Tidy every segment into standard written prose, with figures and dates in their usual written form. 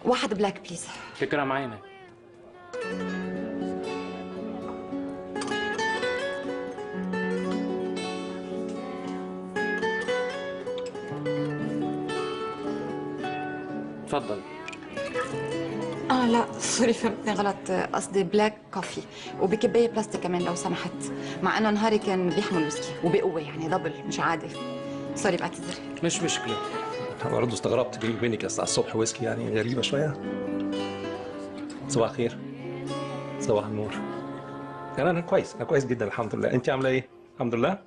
واحد بلاك بليز. فكرة معينة. تفضل. لا سوري فهمتني غلط، قصدي بلاك كوفي وبكبايه بلاستيك كمان لو سمحت، مع انه نهاري كان بيحمل ويسكي وبقوه يعني دبل مش عادي. سوري بعتذر. مش مشكلة. أنا برضه استغربت بيني وبينك الساعة الصبح ويسكي، يعني غريبة شوية. صباح الخير. صباح النور. يعني أنا كويس، أنا كويس جدا الحمد لله. أنت عاملة إيه؟ الحمد لله؟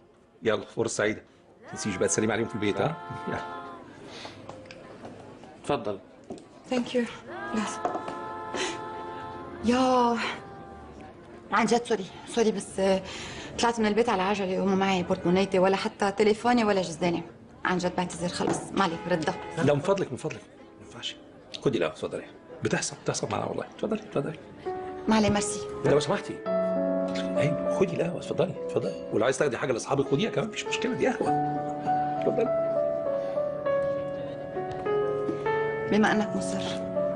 يلا فرصة سعيدة. ما تنسيش بقى تسلمي عليهم في البيت ها؟ يلا. تفضل. ثانك يو. يا عن جد سوري بس طلعت من البيت على عجلة وما معي بورتمونيتي ولا حتى تليفوني ولا جزداني. عن جد بعتذر خلص ما عليك ردها. لا من فضلك ما ينفعش. خدي القهوة اتفضلي. بتحصل معانا والله. اتفضلي. ما علي ميرسي. لو سمحتي. ايوه خدي القهوة اتفضلي. ولو عايز تاخدي حاجة لاصحابك خديها كمان مفيش مشكلة، دي قهوة. اتفضلي. بما انك مصر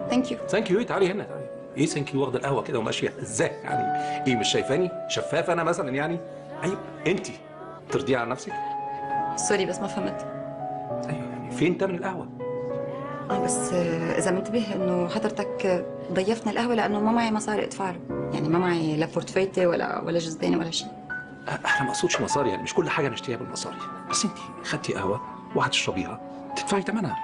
ثانك يو. ايه تعالي هنا تعالي. ايه ثانك يو واخده القهوه كده وماشيه ازاي يعني؟ ايه مش شايفاني شفاف انا مثلا يعني؟ ايوه انت ترضي على نفسك. سوري بس ما فهمت. ايوه يعني فين تمن القهوه؟ بس اذا منتبه انه حضرتك ضيفتنا القهوه لانه ما معي مصاري ادفع له، يعني ما معي لا بورتفيتي ولا جزداني ولا شيء. انا ما اقصدش مصاري، يعني مش كل حاجه نشتريها بالمصاري، بس انت خدتي قهوه وهتشربيها تدفعي ثمنها.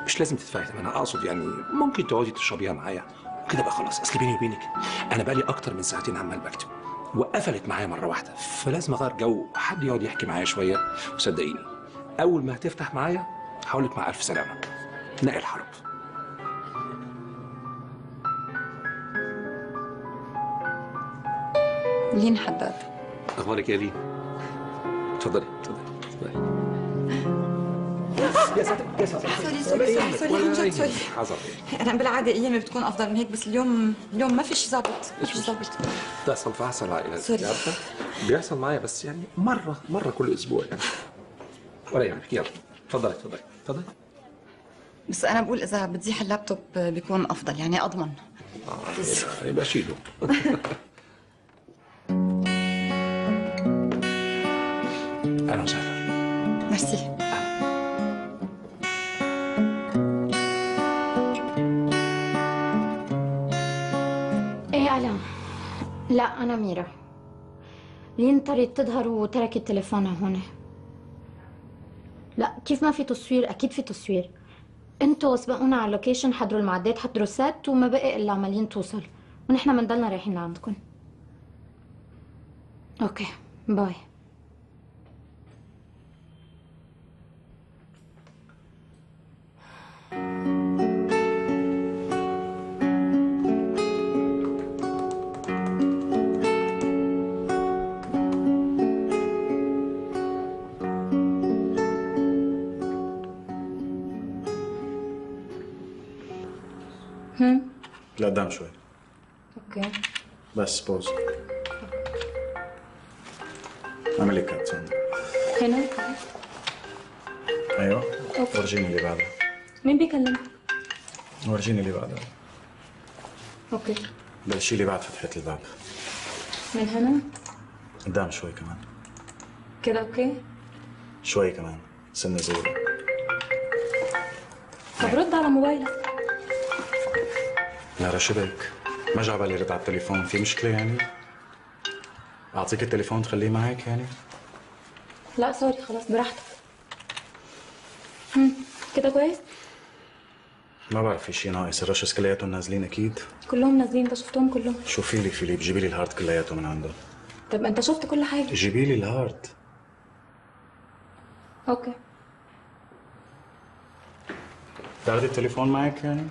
مش لازم تدفعي ثمنها، اقصد يعني ممكن تقعدي تشربيها معايا وكده بقى خلاص. اصل بيني وبينك انا بقالي اكتر من ساعتين عمال بكتب وقفلت معايا مره واحده، فلازم اغير جو، حد يقعد يحكي معايا شويه. وصدقيني اول ما هتفتح معايا هقول لك مع الف سلامه. نقل حرب. لين حداد. اخبارك يا لين؟ اتفضلي. يا ساتر سوري عن جد سوري. حصل ايه؟ انا بالعاده ايامي بتكون افضل من هيك، بس اليوم ما في شيء ظابط. بتحصل في احسن العائلات. سوري. عارفه بيحصل معايا بس يعني مره كل اسبوع يعني. ولا يهمك يلا اتفضلي. بس انا بقول اذا بتزيح اللابتوب بيكون افضل يعني اضمن. يبقى شيله. اهلا وسهلا. ميرسي. لا أنا ميرا. لين طريت تظهر وتركت تليفونها هون. لا كيف ما في تصوير؟ أكيد في تصوير. انتوا سبقونا على اللوكيشن، حضروا المعدات، حضروا السات، وما بقي إلا عمالين توصل، ونحن بنضلنا رايحين لعندكم. أوكي باي. لقدام شوي. اوكي بس بوز. اعملي كات هنا. ايوه ورجيني اللي بعدها. مين بيكلم؟ ورجيني اللي بعدها. اوكي بلشي لي بعد فتحة الباب. من هنا؟ قدام شوي كمان. كده اوكي؟ شوي كمان سنة صغيرة. طب رد على موبايلك. يا رشبك ما جا بالي رد على التليفون، في مشكلة يعني؟ أعطيك التليفون تخليه معك يعني؟ لا سوري خلاص براحتك. كده كويس؟ ما بعرف في شيء ناقص، الرشس كلياتهم نازلين أكيد؟ كلهم نازلين، انت شفتهم كلهم؟ شوفي لي فيليب جيبي لي الهارد كلياته من عنده. طب انت شفت كل حاجة؟ جيبي لي الهارد. اوكي. تاخدي التليفون معك يعني؟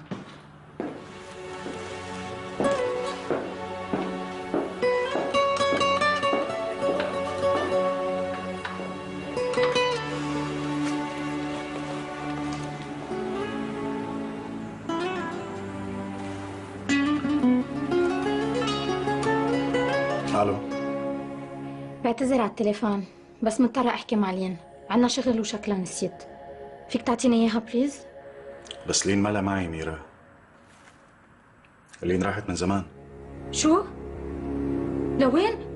الو. بعتذر على التليفون، بس مضطرة احكي مع لين، عنا شغل وشكلها نسيت. فيك تعطيني اياها بليز؟ بس لين ما لها معي ميرا. اللين راحت من زمان. شو؟ لوين؟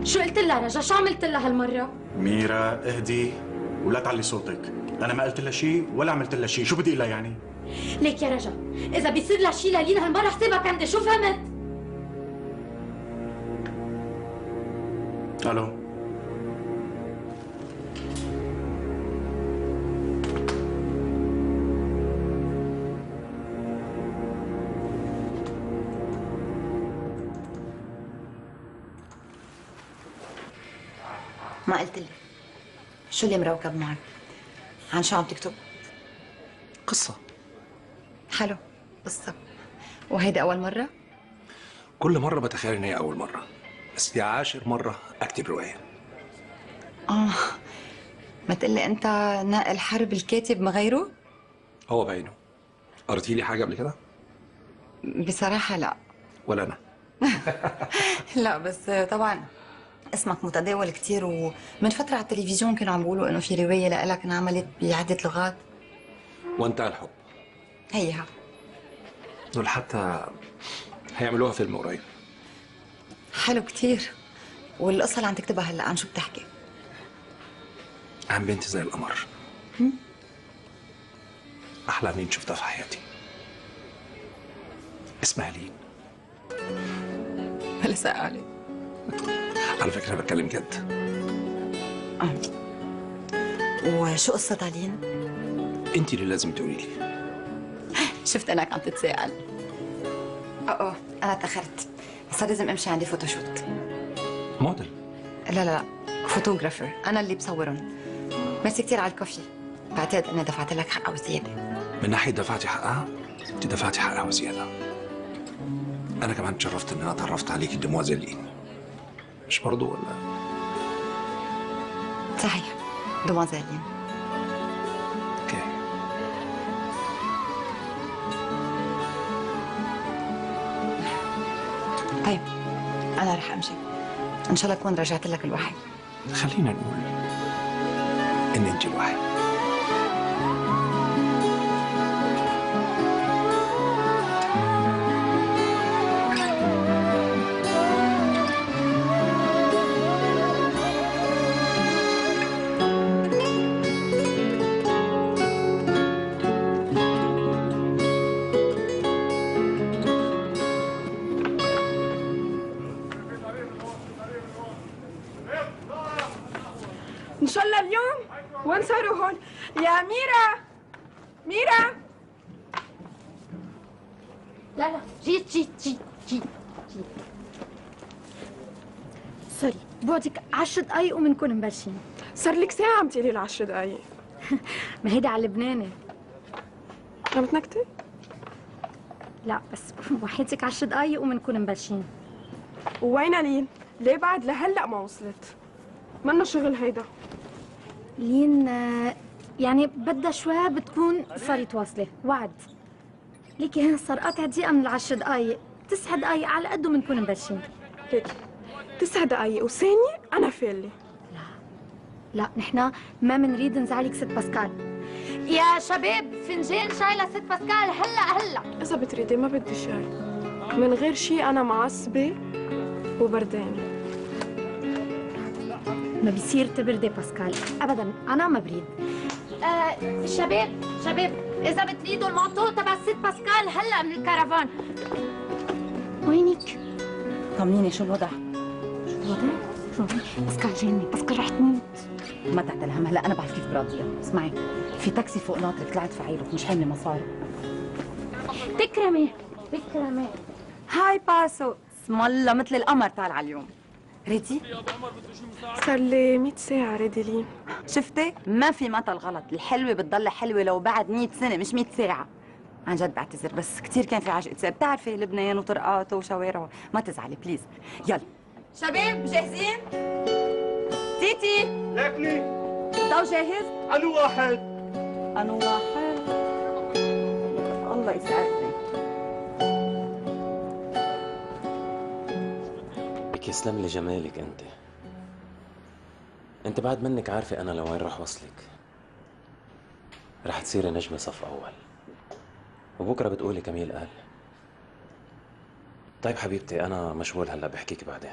شو قلت لها رجا؟ شو عملت لها هالمرة؟ ميرا اهدي ولا تعلي صوتك، انا ما قلت لها شيء ولا عملت لها شيء، شو بدي لها يعني؟ ليك يا رجا، إذا بيصير لها شي للين هالمرة حسابك عندي، شو فهمت؟ الو. ما قلت لي شو اللي مروكب معك؟ عن شو عم تكتب؟ قصة. حلو، قصة. وهيدي أول مرة؟ كل مرة بتخيل إن هي أول مرة، بس دي 10 مرة أكتب رواية. ما تقلي أنت ناقل حرب الكاتب ما غيره؟ هو باينه. قريتي لي حاجة قبل كده؟ بصراحة لا. ولا أنا. لا بس طبعا اسمك متداول كتير، ومن فترة على التلفزيون كانوا عم بيقولوا إنه في رواية لإلك انعملت بعدة لغات. وانتهى الحب. هيها دول حتى هيعملوها فيلم قريب. حلو كتير. والقصة اللي عم تكتبها هلا عن شو بتحكي؟ عن بنت زي القمر. أحلى مين شفتها في حياتي. اسمها لين. لسه قالي. على فكرة بتكلم جد. وشو قصة لين؟ انت اللي لازم تقولي لي. شفت انك عم تتساءل. انا تاخرت، صار لازم امشي، عندي فوتوشوت. موديل. لا فوتوغرافر، انا اللي بصورهم. ميرسي كثير على الكوفي، بعتقد اني دفعت لك حقها وزياده. من ناحية دفعتي حقها، انت دفعتي حقها وزيادة. أنا كمان تشرفت إن أنا اتعرفت عليكي دموازيل لين. مش برضو ولا؟ صحيح، دموازيل لين. اوكي. طيب انا رح امشي، ان شاء الله اكون رجعت لك الوحي. خلينا نقول إن أنت الوحيد. ان شاء الله اليوم. وين صاروا هون؟ يا ميرا، ميرا. لا جيت سوري، بعدك 10 دقايق وبنكون مبلشين. صار لك ساعة عم تقولي لي 10 دقايق. ما هيدا على اللبناني. عم تنكتي؟ لا بس وحياتك 10 دقايق وبنكون مبلشين. ووين لين؟ ليه بعد لهلا ما وصلت؟ منه شغل هيدا. لين يعني بدها شوي بتكون صارت واصلة، وعد. ليكي هين صار قاطع دقيقة من ال10 دقايق، 9 دقايق على قده بنكون مبلشين. ليك 9 دقايق وثانية أنا فالة. لا نحن ما منريد نزعلك ست باسكال. يا شباب فنجان شاي لست باسكال هلا. إذا بتريدي ما بدي شاي، من غير شي أنا معصبة وبردانة. ما بيصير تبردي باسكال ابدا، انا ما بريد. شباب اذا بتريدوا المانطو تبع الست باسكال هلا من الكرفان. وينك؟ طمنيني شو الوضع؟ شو باسكال جاني، باسكال رح تموت. ما تعتل هم، هلا انا بعرف كيف براضيها. اسمعي، في تاكسي فوق ناطرك، طلعت فعيله، مش حامله مصاري. تكرمي. هاي باسو، اسم الله مثل القمر طالعه اليوم. ريدي؟ صار لي 100 ساعة ريدي لين. شفتي؟ ما في مثل غلط، الحلوة بتضل حلوة لو بعد 100 سنة مش 100 ساعة. عن جد بعتذر، بس كثير كان في عجقة ساعة، بتعرفي لبنان وطرقاته وشوارعه، ما تزعلي بليز. يلا شباب جاهزين؟ تيتي لكني ضو جاهز؟ أنا واحد. أنا واحد. الله يسعدني. لك يسلم لي جمالك انت بعد منك عارفة انا لوين رح وصلك. رح تصيري نجمة صف اول، وبكره بتقولي كميل قال طيب حبيبتي انا مشغول هلا، بحكيك بعدين.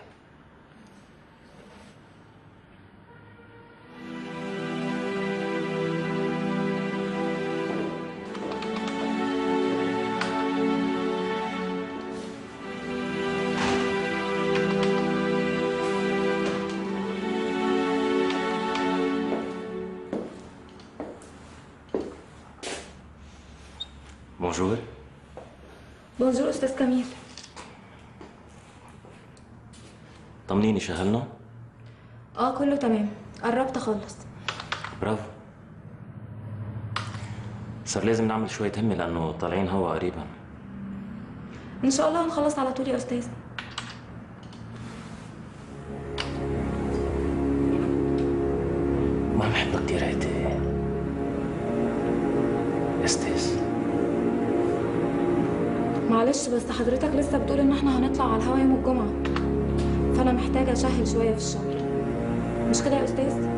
بونجور. بونجور استاذ كميل. طمنيني شغلنا؟ كله تمام، قربت اخلص. برافو. صار لازم نعمل شوية همة لأنه طالعين هوا قريبا. ان شاء الله هنخلص على طول يا استاذ. ما بحبك كتير هيدي يا استاذ. معلش بس حضرتك لسه بتقول ان احنا هنطلع على الهوا يوم الجمعة، فانا محتاجة اشهل شوية في الشغل، مش كده يا استاذ؟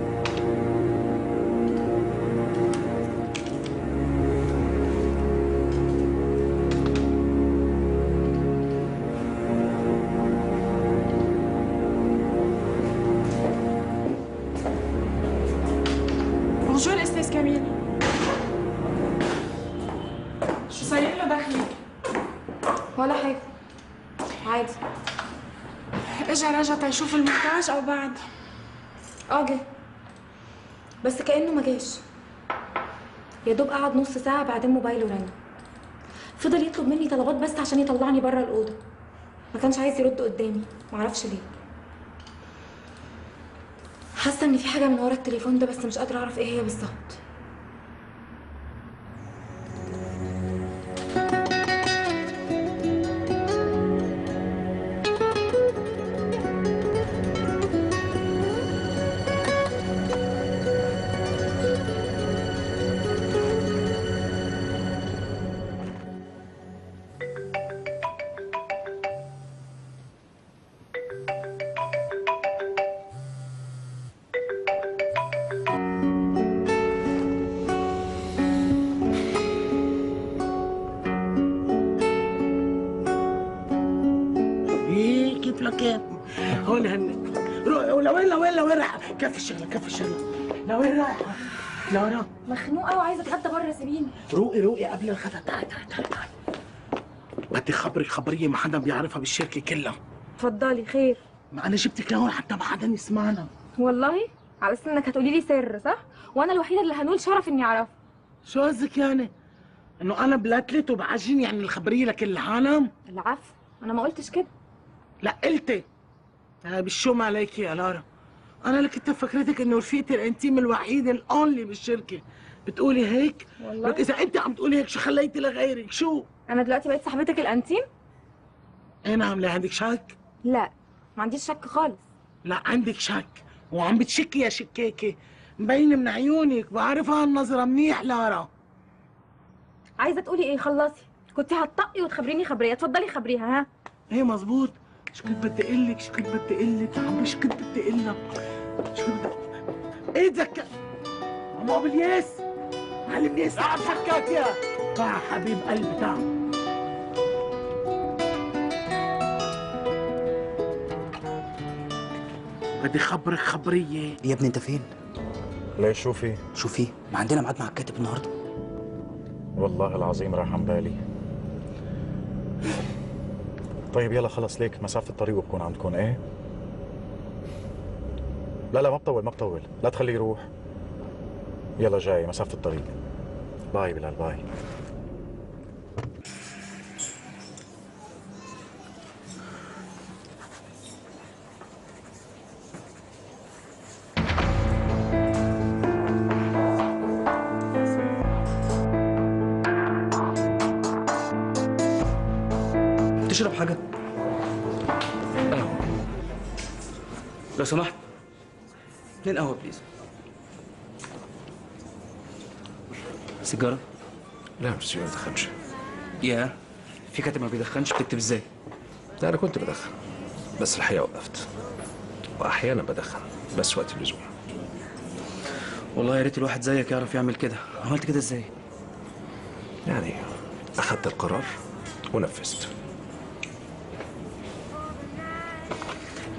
بونجور استاذ كميل. شو صاير له دخلي؟ ولا حاجة، عادي. اجا رجع تيشوف المونتاج او بعد؟ جه، بس كأنه ما جاش. يا دوب قعد نص ساعة بعدين موبايله رن. فضل يطلب مني طلبات بس عشان يطلعني بره الأوضة. ما كانش عايز يرد قدامي، معرفش ليه. حاسة إن في حاجة من ورا التليفون ده بس مش قادرة أعرف إيه هي بالظبط. هون هن لوين رايحة؟ كيف الشغلة؟ لوين رايحة؟ لورا مخنوقة وعايزة أتغدى بره، سيبيني. روقي قبل الغدا. تعالي بدي خبرية ما حدا بيعرفها بالشركة كلها. اتفضلي. خير؟ ما أنا جبتك لهون حتى ما حدا يسمعنا. والله؟ على أساس إنك هتقولي لي سر، صح؟ وأنا الوحيدة اللي هنول شرف إني أعرفه. شو قصدك يعني؟ إنه أنا بلاتلت وبعجين يعني الخبرية لكل العالم؟ العفو، أنا ما قلتش كده. لا قلتي. بالشوم عليكي يا لارا. أنا اللي كنت فكرتك إنه رفيقتي الانتيم الوحيدة الأونلي بالشركة. بتقولي هيك؟ والله لك إذا أنت عم تقولي هيك شو خليتي لغيرك؟ شو؟ أنا دلوقتي بقيت صاحبتك الأنتيم؟ إيه نعم، لا عندك شك؟ لا، ما عنديش شك خالص. لا عندك شك، وعم بتشكي يا شكاكة، مبين من عيونك، بعرفها النظرة منيح لارا. عايزة تقولي إيه؟ خلصي. كنتي هتطقي وتخبريني خبرية، اتفضلي خبريها. ها؟ ايه مظبوط. شو كنت بدي اقول لك عمي، شو كنت بدي اقول لك؟ شو كنت بدي ايه تذكر عمو ابو الياس، معلم ياس. تعال شكاك يا تعال حبيب قلبي تعال. بدي خبرك خبرية. يا ابني انت فين؟ ليش شو في؟ شو في؟ ما عندنا ميعاد مع الكاتب النهارده. والله العظيم راح عن بالي. طيب يلا خلص، ليك مسافة الطريق وبكون عندكم. ايه؟ لا ما بطول، لا تخليه يروح. يلا جاي مسافة الطريق. باي بلال، باي. تشرب حاجة؟ قهوة لو سمحت. 2 قهوة بليز. سيجارة؟ لا مش ما بدخنش. يا في كاتب ما بيدخنش، بتكتب ازاي؟ لا أنا كنت بدخن بس الحقيقة وقفت، وأحيانا بدخن بس وقت اللزوم. والله يا ريت الواحد زيك يعرف يعمل كده. عملت كده ازاي؟ يعني أخذت القرار ونفذت.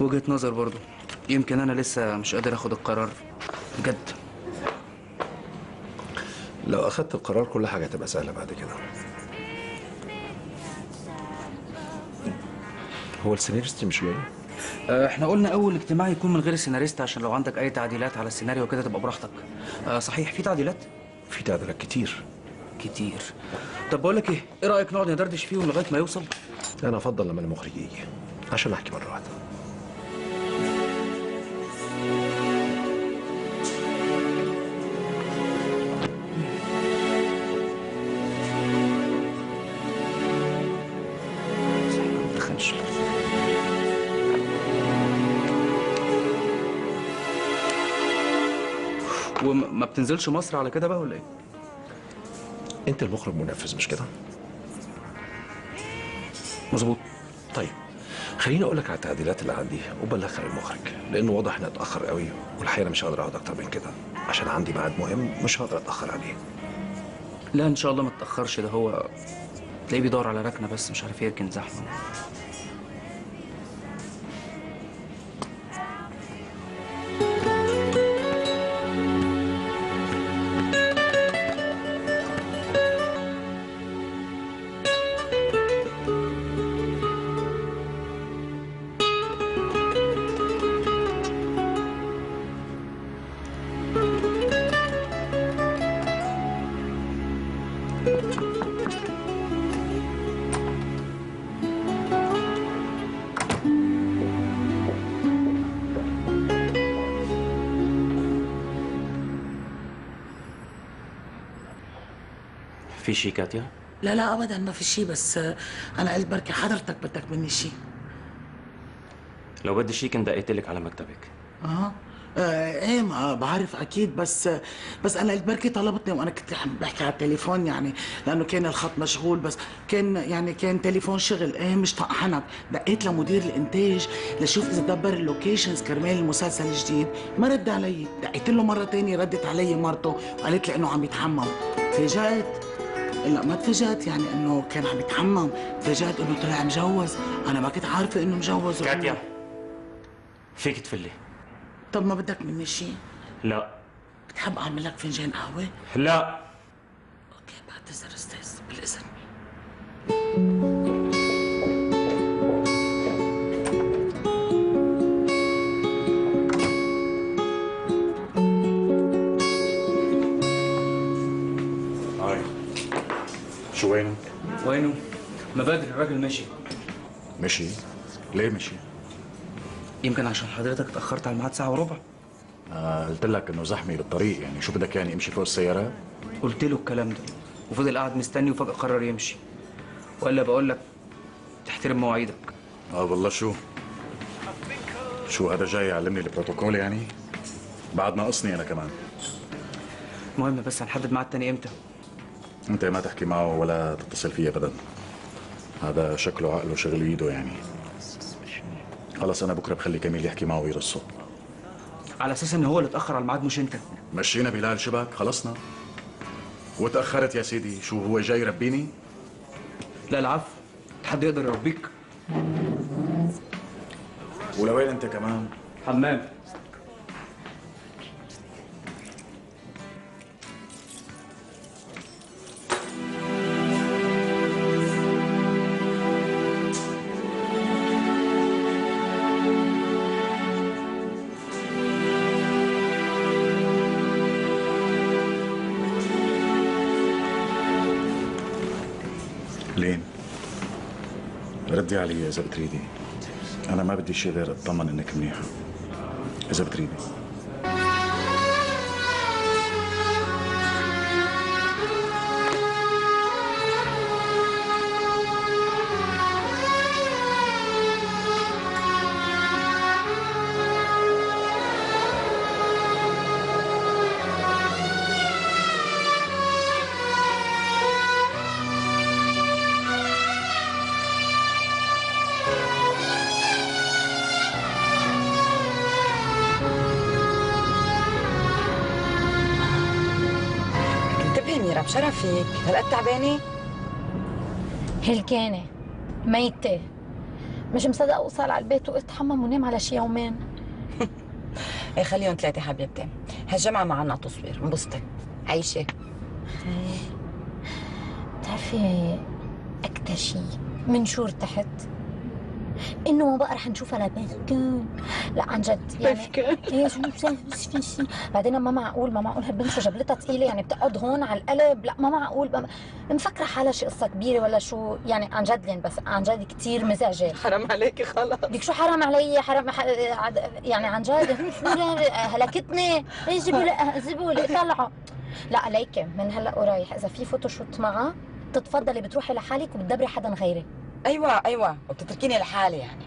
وجهة نظر برضو. يمكن انا لسه مش قادر اخد القرار بجد. لو اخدت القرار كل حاجه هتبقى سهله بعد كده. هو السيناريست مش جاي؟ احنا قلنا اول اجتماع يكون من غير السيناريست عشان لو عندك اي تعديلات على السيناريو كده تبقى براحتك. صحيح في تعديلات؟ في تعديلات كتير. كتير. طب بقول لك ايه رايك نقعد ندردش فيهم لغايه ما يوصل؟ انا افضل لما المخرج يجي عشان احكي مره واحده. وما بتنزلش مصر على كده بقى ولا ايه؟ انت المخرج منفذ مش كده؟ مظبوط. طيب خليني اقول لك على التعديلات اللي عندي وبلغها للمخرج، لانه واضح اني اتاخر قوي والحقيقه انا مش هقدر اقعد اكتر من كده عشان عندي ميعاد مهم مش هقدر اتاخر عليه. لا ان شاء الله ما تتاخرش، ده هو تلاقيه بيدور على ركنه بس مش عارف يركن زحمه. في شي كاتيا؟ لا لا ابدا ما في شيء، بس انا قلت بركي حضرتك بدك مني شيء. لو بدي شي كنت دقيت لك على مكتبك. ايه ما بعرف اكيد، بس انا قلت بركي طلبتني وانا كنت عم بحكي على التليفون يعني، لانه كان الخط مشغول، بس كان تليفون شغل. ايه مش طقحنك، دقيت لمدير الانتاج لشوف اذا دبر اللوكيشنز كرمال المسلسل الجديد، ما رد علي. دقيت له مره تانية ردت علي مرته وقالت لي انه عم يتحمم. تفاجأت، لا ما تفاجأت يعني انه كان عم يتحمم، تفاجأت انه طلع مجوز. انا ما كنت عارفه انه مجوز. كاتيا فيك تفلي. طب ما بدك مني شيء؟ لا. بتحب اعمل لك فنجان قهوه؟ لا. اوكي بعتذر استاذ، بالاذن. هاي شو وينك؟ وينه؟ ما بدري الراجل مشي. مشي؟ ليه مشي؟ يمكن عشان حضرتك اتاخرت على الميعاد ساعه وربع. قلت لك انه زحمه بالطريق، يعني شو بدك يعني امشي فوق السيارات؟ قلت له الكلام ده وفضل قاعد مستني وفجاه قرر يمشي. ولا بقول لك تحترم مواعيدك. والله شو هذا جاي يعلمني البروتوكول يعني؟ بعد ناقصني انا كمان. المهم بس هنحدد ميعاد تاني امتى؟ انت ما تحكي معه ولا تتصل فيه ابدا، هذا شكله عقله شغل ايده يعني. خلص انا بكره بخلي كميل يحكي معه ويرصه. على اساس ان هو اللي اتاخر على الميعاد مش انت. مشينا بلال شبك خلصنا. وتاخرت يا سيدي، شو هو جاي يربيني؟ لا العفو، حد يقدر يربيك؟ ولوين انت كمان؟ حمام. لين ردي علي اذا بتريدي، انا ما بدي شيء غير اطمن انك منيحه اذا بتريدي. ميرا بشرفك، هالقد تعبانه؟ هلكانة ميتة، مش مصدقه اوصل على البيت واتحمم ونام على شي يومين. ايه خليهم ثلاثة حبيبتي، هالجمعة ما عنا تصوير، انبسطي عيشي. بتعرفي أكتر شي من شو ارتحت؟ إنه ما بقى رح نشوفها لبسكن. لا عن جد يعني ايه في شي. بعدين ما معقول هالبنت شو جبلتها ثقيلة يعني بتقعد هون على القلب. لا ما معقول مفكرة حالها شي قصة كبيرة ولا شو يعني. عن جد لين بس عن جد كثير مزعجة. حرام عليكي خلص. ليك شو حرام علي؟ يعني عن جد هلكتني. ايه جيبوا لي طلعوا. لا عليك من هلا ورايح اذا في فوتوشوت معها تتفضلي بتروحي لحالك وبتدبري حدا غيري. ايوه وبتتركيني لحالي يعني.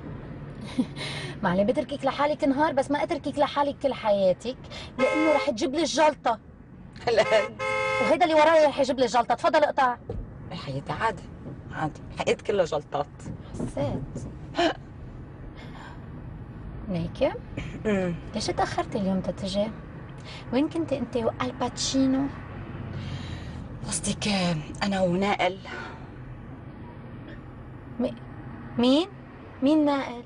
معلي بتركك لحالك نهار بس ما اتركك لحالك كل حياتك لانه رح تجيب لي الجلطه. هالقد؟ وهيدا اللي وراي رح يجيب لي الجلطه. تفضل اقطع. يا حياتي عادي حقيقة كلها جلطات. حسيت. نيكي ليش تاخرتي اليوم تتجي؟ وين كنت انت والباتشينو؟ قصدك انا ونائل. مين نائل؟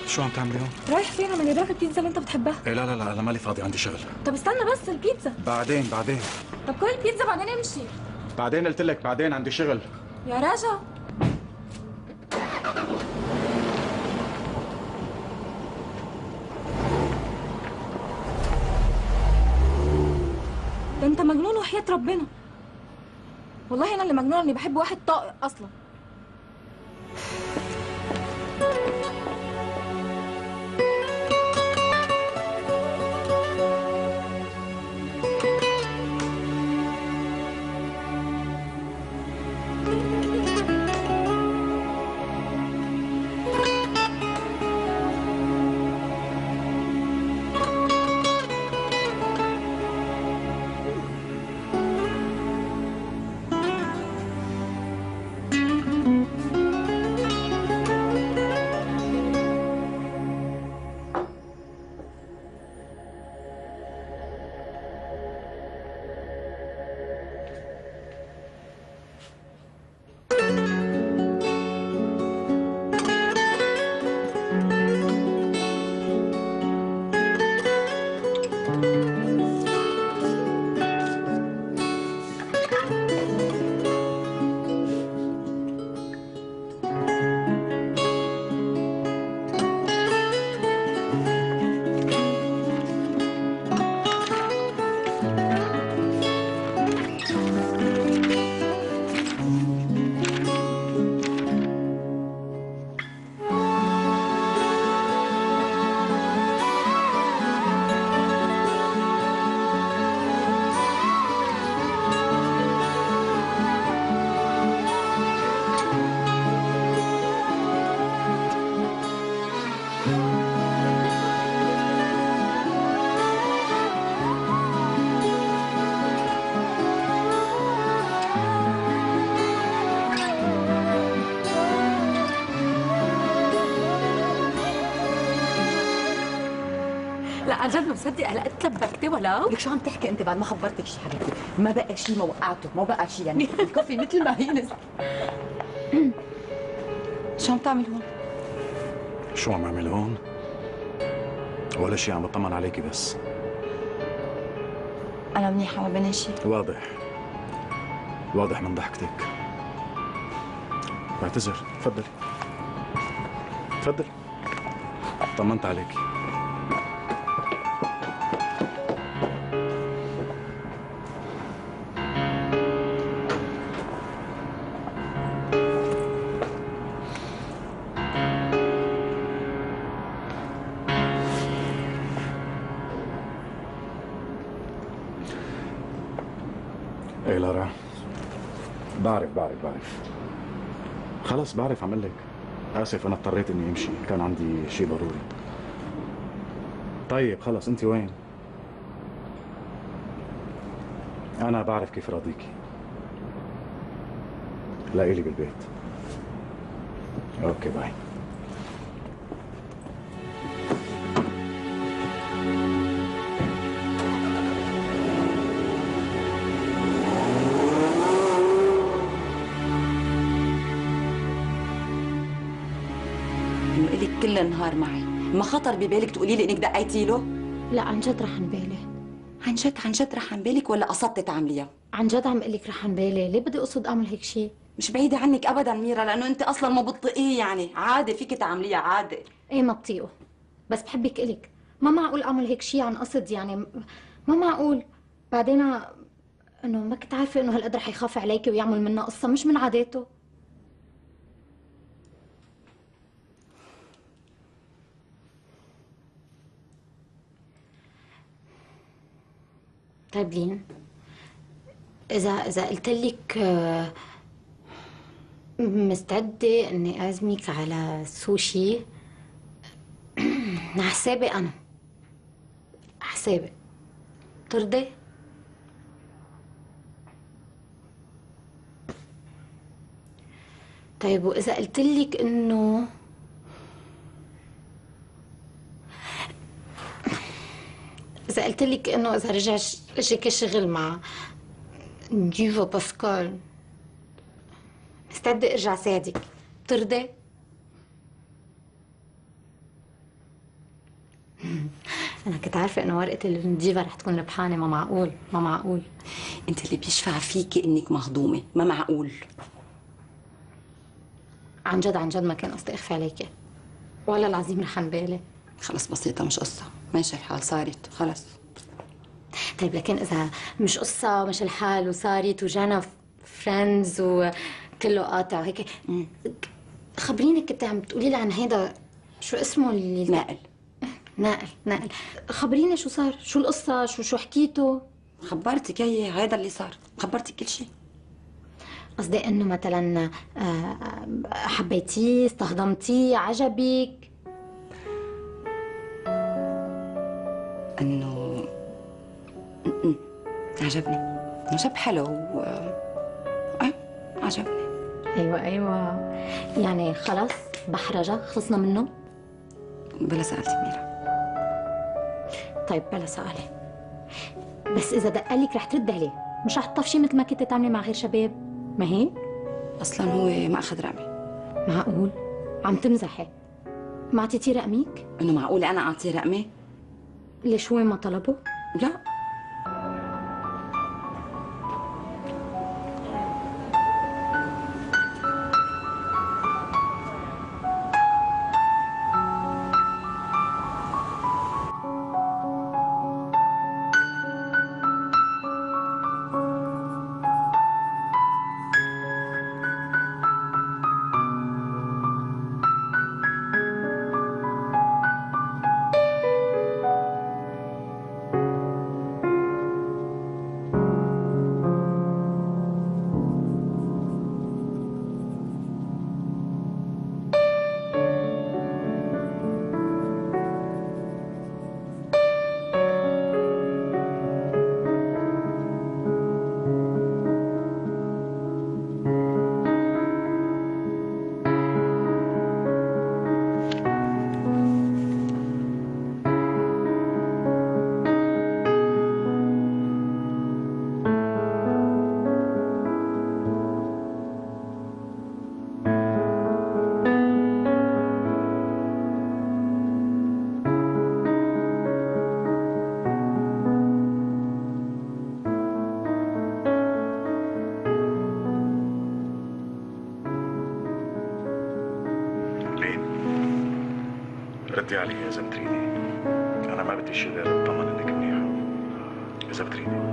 شو عم تعملي هون؟ رايح فين؟ انا جايبه لك البيتزا اللي انت بتحبها. إيه لا انا مالي فاضي عندي شغل. طب استنى بس البيتزا. بعدين طب كل البيتزا بعدين امشي. بعدين قلت لك بعدين عندي شغل. يا رجا ده انت مجنون وحياة ربنا. والله انا اللي مجنونه اني بحب واحد طائق اصلا. عن جد ما بصدق هلا اتلبكتي ولو لك شو عم تحكي انت بعد ما خبرتك شي حبيبتي؟ ما بقى شيء، ما وقعته، ما بقى شيء يعني الكوفي مثل ما هي نزل. شو عم تعمل هون؟ شو عم اعمل هون؟ ولا شيء، عم بطمن عليكي بس. انا منيحه ما بين شيء. واضح من ضحكتك. بعتذر، تفضلي تفضلي، طمنت عليكي. ايه لارا، بعرف خلص بعرف، عم لك اسف، انا اضطريت اني امشي، كان عندي شيء ضروري. طيب خلص، انت وين؟ انا بعرف كيف راضيكي، لاقيلي بالبيت. اوكي باي. انه الك كل النهار معي، ما خطر ببالك تقولي لي انك دقيتي له؟ لا عن جد رح نبالي. عن جد رح عن بالك ولا قصدتي تعمليها؟ عن جد عم قلك رح نبالي، ليه بدي اقصد اعمل هيك شيء؟ مش بعيدة عنك ابدا ميرا، لانه انت اصلا ما بتطيقيه، يعني عادي فيك تعمليها عادي. ايه ما بطيقه، بس بحبك الك، ما معقول اعمل هيك شيء عن قصد يعني، ما معقول. بعدين انه ما كنت عارفه انه هالقد رح يخاف عليكي ويعمل منا قصه، مش من عاداته. طيب لين، إذا قلت لك مستعدة إني أعزمك على سوشي على حسابي أنا، حسابي، ترضي؟ طيب وإذا قلت لك إنه إذا رجعك شغل مع ديفا باسكال مستعدة ارجع ساعدك، بترضي؟ أنا كنت عارفة إنه ورقة الديفا رح تكون ربحانة، ما معقول. انت اللي بيشفع فيكي انك مهضومة، ما معقول. عن جد ما كان قصدي أخفي عليكي، والله العظيم رح نبالي. خلص بسيطة، مش قصة، ماشي الحال، صارت خلص. طيب لكن إذا مش قصة، مش الحال وصارت ورجعنا فريندز وكله قاطع هيك، خبريني، كنت عم تقولي لي عن هيدا شو اسمه اللي نائل. خبريني شو صار، شو القصة، شو حكيته؟ خبرتك اياه، هيدا اللي صار، خبرتك كل شيء. قصدي انه مثلا حبيتيه، استهضمتيه، عجبك؟ انه عجبني، شاب حلو عجبني. ايوه يعني خلص بحرجة، خلصنا منه؟ بلا سألتي ميرا. طيب بلا سؤالي، بس اذا دقلك رح ترد عليه، مش رح تطفشي مثل ما كنت تعملي مع غير شباب، ما هيك؟ اصلا هو ما اخذ رقمي. معقول؟ عم تمزحي؟ ما اعطيتيه رقمك؟ انه معقولة انا اعطيه رقمي؟ ليش هو ما طلبه؟ لا. ردي علي اذا بتريدي. انا ما بدي شيء غير اطمن انك منيحه اذا بتريدي.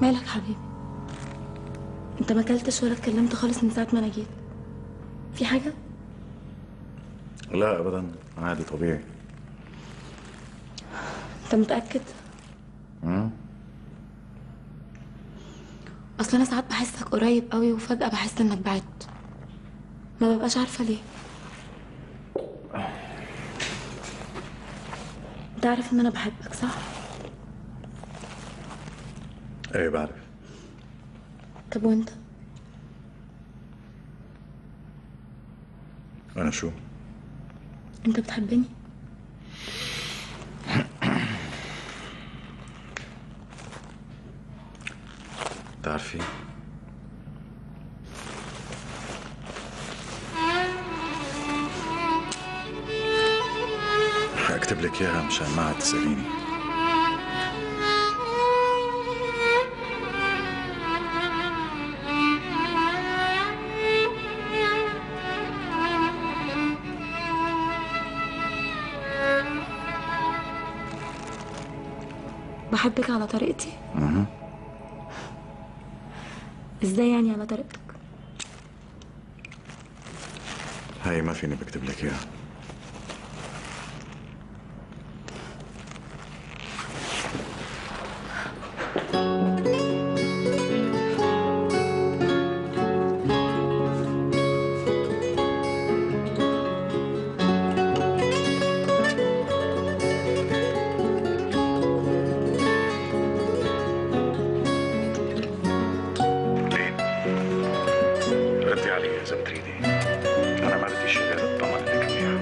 مالك حبيبي؟ انت ما اكلتش ولا اتكلمت خالص من ساعه ما انا جيت. في حاجه؟ لا ابدا، عادي طبيعي. انت متاكد؟ اصل انا ساعات بحسك قريب قوي وفجاه بحس انك بعدت، ما ببقاش عارفه ليه. انت عارف ان انا بحبك صح؟ ايه بعرف. طب وانت؟ انا شو؟ انت بتحبني؟ بتعرفي حاكتب لك اياها مشان ما عاد تسأليني. بحبك على طريقتي؟ ازاي يعني على طريقتك؟ هاي ما فيني بكتب لك اياها. ردي علي اذا بتريدي. انا ما بدي شيء غير اطمن انك منيحه.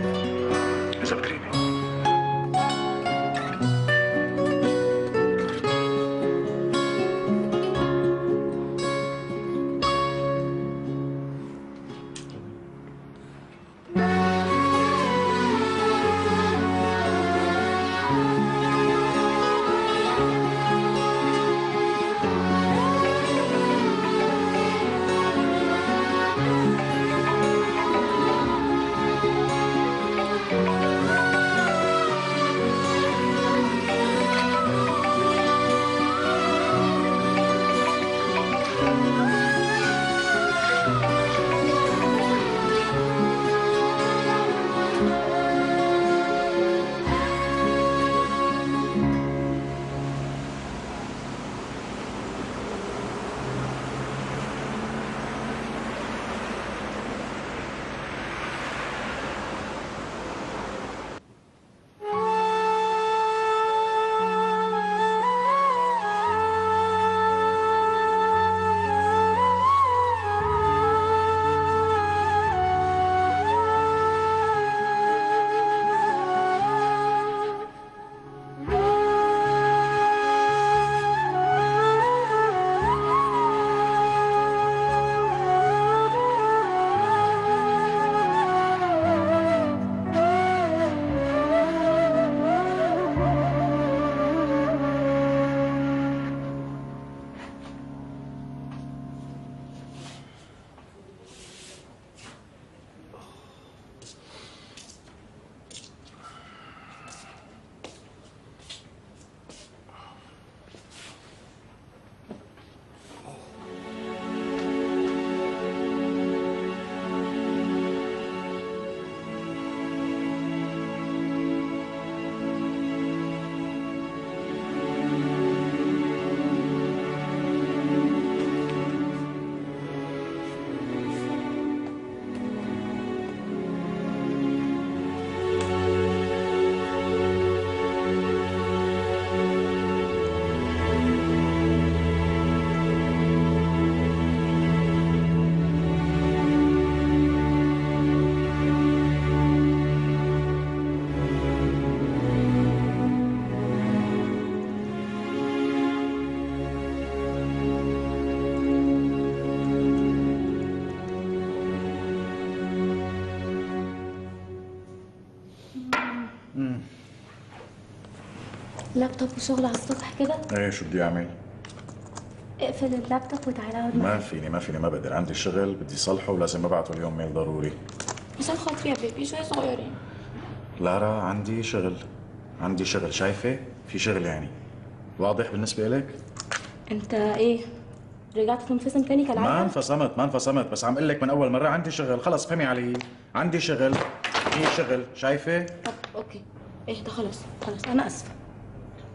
لابتوب وشغل على الصبح كده؟ ايه شو بدي اعمل؟ اقفل اللابتوب وتعالى اقعد ما معايا. فيني ما بقدر، عندي شغل بدي صلحه ولازم ابعته اليوم ميل ضروري. عشان خاطري يا بيبي شوي صغيرين. لارا عندي شغل شايفه؟ في شغل يعني واضح بالنسبة لك؟ انت ايه؟ رجعت تنفصم تاني كالعادة؟ ما انفصمت بس عم اقول لك من اول مرة عندي شغل، خلص فهمي علي، عندي شغل، في شغل شايفة؟ طب اوكي اهدى خلاص انا اسفة.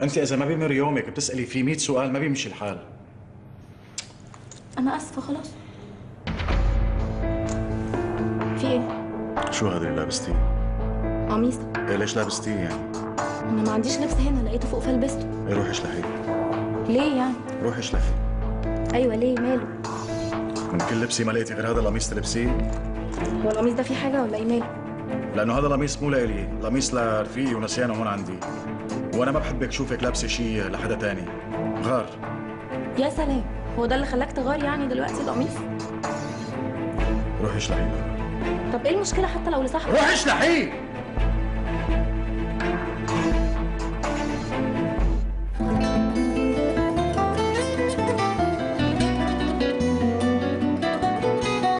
انت اذا ما بيمر يومك بتسألي في 100 سؤال ما بيمشي الحال. انا اسفة خلاص. في ايه؟ شو هذا اللي لابستيه؟ قميص. إيه ليش لابستيه يعني؟ انا ما عنديش لبس هنا، لقيته فوق فلبسته. إيه روحي اشلحيه. ليه يعني؟ روحي اشلحي. ايوه ليه ماله؟ من كل لبسي ما لقيتي غير هذا القميص تلبسيه؟ هو القميص ده فيه حاجة ولا ايه ماله؟ لانه هذا القميص مو لإلي، القميص لرفيقي ونسيانه هون عندي. وانا ما بحبك شوفك لابسه شيء لحدا تاني. غار. يا سلام، هو ده اللي خلاك تغار يعني دلوقتي القميص؟ روحي اشلحيه. طب ايه المشكلة حتى لو لصاحبك؟ روحي اشلحيه.